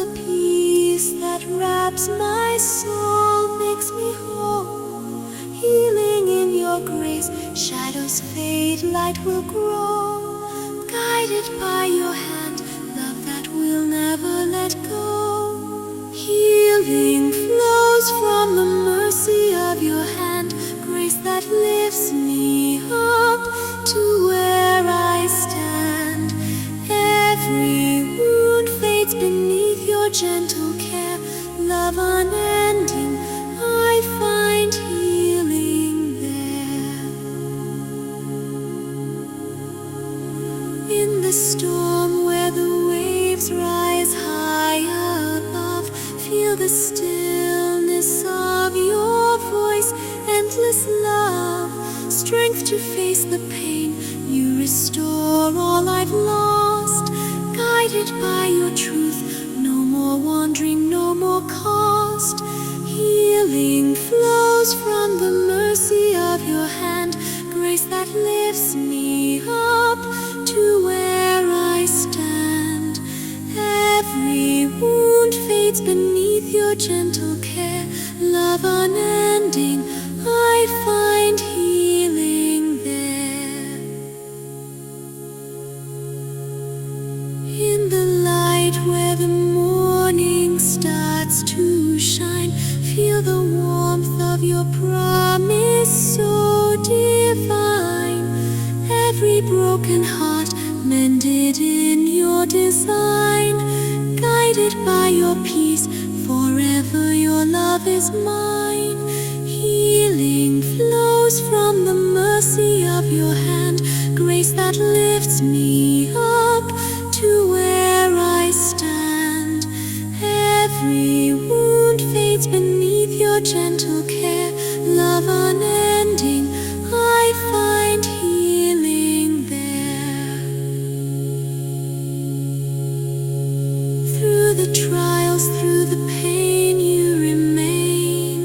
the peace that wraps my soul makes me whole. Healing in your grace, shadows fade, light will grow. Guided by your hand, love that will never let go. Healing flows from the mercy of your hand, grace that lifts me up to where I stand. Every wound fades beneath your gentle care, love unending, I find healing there. In the storm where the waves rise high above, feel the stillness of your voice, endless love, strength to face the pain. You restore all I've lost, guided by your truth, no more wandering, no more cost. Healing flows from the mercy of your hand, grace that lifts me up to where I stand. Every wound fades beneath your gentle care, love unending, I find healing there. In the light where the morning starts to shine, feel the warmth of your promise so divine. Every broken heart mended in your design, guided by your peace, forever your love is mine. Healing flows from the mercy of your hand, grace that lifts me up to where I stand. Every wound fades beneath your gentle care, love unending, I find healing there. Through the trials, through the pain, you remain.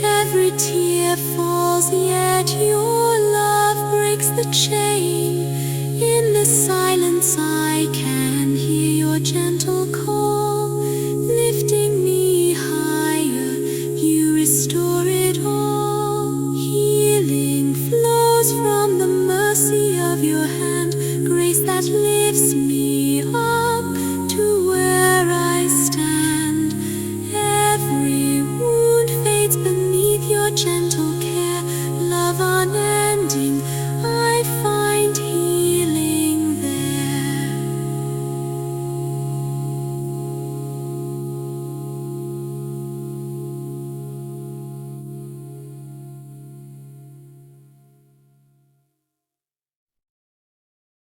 Every tear falls, yet your love breaks the chain. In the silence I can hear your gentle call, lifting me higher, you restore it all. Healing flows from the mercy of your hand, grace that lives